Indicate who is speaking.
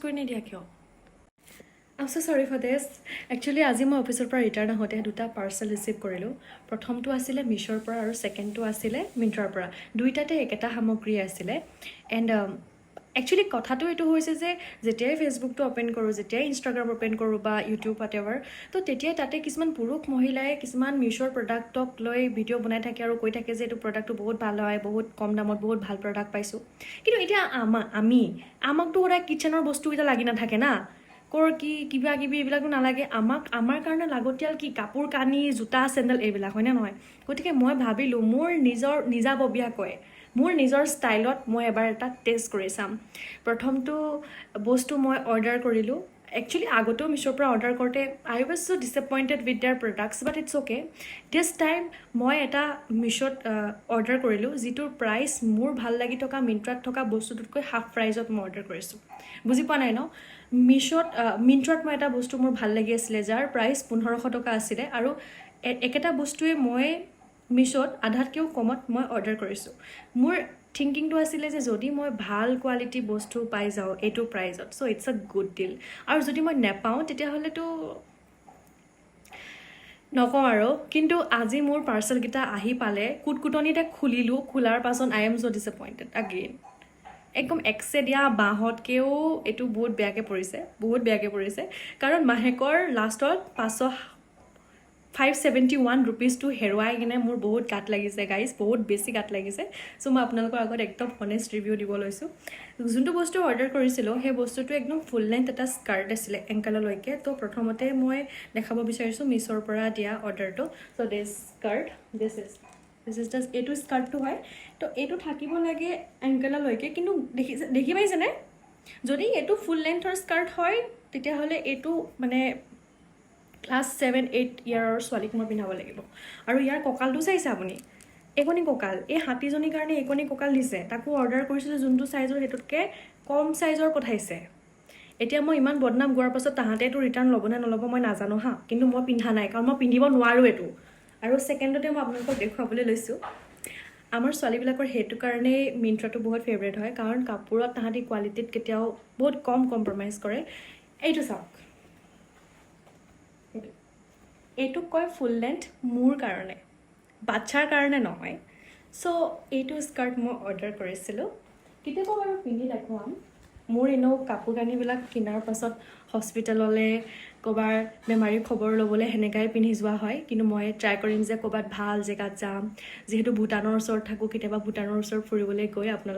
Speaker 1: কৰি নিদিয়া কিয়? I'm so sorry for this. Actually, আজি মই অফিচৰ পৰা ৰিটাৰ্ণ আহোঁতে দুটা পাৰ্চেল ৰিচিভ কৰিলোঁ। প্ৰথমটো আছিলে মিছ'ৰ পৰা আৰু ছেকেণ্ডটো আছিলে মিন্ত্ৰাৰ পৰা। দুইটাতে একেটা সামগ্ৰী আছিলে। এণ্ড একচুৱেলি কথাটো এইটো হৈছে যে যেতিয়াই ফেচবুকটো অ'পেন কৰোঁ, যেতিয়াই ইনষ্টাগ্ৰাম অ'পেন কৰোঁ বা ইউটিউব হোৱাটএভাৰ, তো তেতিয়াই তাতে কিছুমান পুৰুষ মহিলাই কিছুমান মিছ'ৰ প্ৰডাক্টক লৈ ভিডিঅ' বনাই থাকে আৰু কৈ থাকে যে এইটো প্ৰডাক্টটো বহুত ভাল হয়, বহুত কম দামত বহুত ভাল প্ৰডাক্ট পাইছোঁ। কিন্তু এতিয়া আমাকতো সদায় কিটচেনৰ বস্তুকেইটা লাগি নাথাকে না। কি কিবা কিবি এইবিলাকো নালাগে। আমাৰ কাৰণে লাগতিয়াল কি কাপোৰ কানি, জোতা চেণ্ডেল এইবিলাক, হয়নে নহয়? গতিকে মই ভাবিলোঁ মোৰ নিজাববীয়াকৈ মোৰ নিজৰ ষ্টাইলত মই এবাৰ এটা টেষ্ট কৰি চাম। প্ৰথমটো বস্তু মই অৰ্ডাৰ কৰিলোঁ। একচুৱেলি আগতেও মিছ'ৰ পৰা অৰ্ডাৰ কৰোঁতে I was so' disappointed with their products, but it's okay. This time মই এটা মিছ'ত অৰ্ডাৰ কৰিলোঁ, যিটোৰ প্ৰাইচ মোৰ ভাল লাগি থকা মিন্ত্ৰাত থকা বস্তুটোতকৈ হাফ প্ৰাইজত মই অৰ্ডাৰ কৰিছোঁ। বুজি পোৱা নাই ন? মিন্ত্ৰাত মই এটা বস্তু মোৰ ভাল লাগি আছিলে, যাৰ প্ৰাইচ 1500 টকা আছিলে, আৰু একেটা বস্তুৱে মই মিছ'ত আধাতকৈও কমত মই অৰ্ডাৰ কৰিছোঁ। মোৰ থিংকিংটো আছিলে যে যদি মই ভাল কোৱালিটি বস্তু পাই যাওঁ এইটো প্ৰাইজত, ছ' ইটছ আ গুড ডিল। আৰু যদি মই নেপাওঁ তেতিয়াহ'লেতো নকওঁ আৰু। কিন্তু আজি মোৰ পাৰ্চেলকেইটা আহি পালে, কুটকুটনিতে খুলিলোঁ। খোলাৰ পাছত আই এম ছ' ডিসএপইণ্টেড আগেইন। একদম এক্সে দিয়া বাঁহতকৈও এইটো বহুত বেয়াকৈ পৰিছে। কাৰণ মাহেকৰ লাষ্টত 571 ৰুপিজটো হেৰুৱাই কিনে মোৰ বহুত গাত লাগিছে গাইজ, বহুত বেছি গাত লাগিছে। ছ' মই আপোনালোকৰ আগত একদম হনেষ্ট ৰিভিউ দিব লৈছোঁ। যোনটো বস্তু অৰ্ডাৰ কৰিছিলোঁ সেই বস্তুটো একদম ফুল লেন্থ এটা স্কাৰ্ট আছিলে এংকেললৈকে। তো প্ৰথমতে মই দেখাব বিচাৰিছোঁ মিছ'ৰ পৰা দিয়া অৰ্ডাৰটো। ছ' দিছ স্কাৰ্ট, দিছ ইজ জাষ্ট এইটো স্কাৰ্টটো হয়। তো এইটো থাকিব লাগে এংকেললৈকে, কিন্তু দেখি পাইছেনে? যদি এইটো ফুল লেন্থৰ স্কাৰ্ট হয় তেতিয়াহ'লে এইটো মানে ক্লাছ 7-8 ইয়াৰৰ ছোৱালীক মই পিন্ধাব লাগিব। আৰু ইয়াৰ কঁকালটো চাইছে আপুনি? একণি কঁকাল। এই হাতীজনীৰ কাৰণে একণি কঁকাল দিছে। তাকো অৰ্ডাৰ কৰিছিলোঁ যোনটো ছাইজৰ সেইটোতকৈ কম ছাইজৰ পঠাইছে। এতিয়া মই ইমান বদনাম গোৱাৰ পাছত তাহাঁতে এইটো ৰিটাৰ্ণ ল'ব নে নল'ব মই নাজানো হা, কিন্তু মই পিন্ধা নাই, কাৰণ মই পিন্ধিব নোৱাৰোঁ এইটো। আৰু ছেকেণ্ডতে মই আপোনালোকক দেখুৱাবলৈ লৈছোঁ। আমাৰ ছোৱালীবিলাকৰ সেইটো কাৰণেই মিন্ত্ৰাটো বহুত ফেভৰেট হয়, কাৰণ কাপোৰত তাহাঁতি কোৱালিটিত কেতিয়াও বহুত কম কম্প্ৰমাইজ কৰে। এইটো চাওক, এইটোক কয় ফুল লেন্থ, মোৰ কাৰণে, বাচ্ছাৰ কাৰণে নহয়। ছ' এইটো স্কাৰ্ট মই অৰ্ডাৰ কৰিছিলোঁ। কেতিয়াবা বাৰু পিন্ধি দেখুৱাম। মোৰ এনেও কাপোৰ কানিবিলাক কিনাৰ পাছত হস্পিটেললৈ ক'ৰবাৰ বেমাৰীৰ খবৰ ল'বলৈ সেনেকাই পিন্ধি যোৱা হয়। কিন্তু মই ট্ৰাই কৰিম যে ক'ৰবাত ভাল জেগাত যাম, যিহেতু ভূটানৰ ওচৰত থাকোঁ, কেতিয়াবা ভূটানৰ ওচৰত ফুৰিবলৈ গৈ আপোনালোক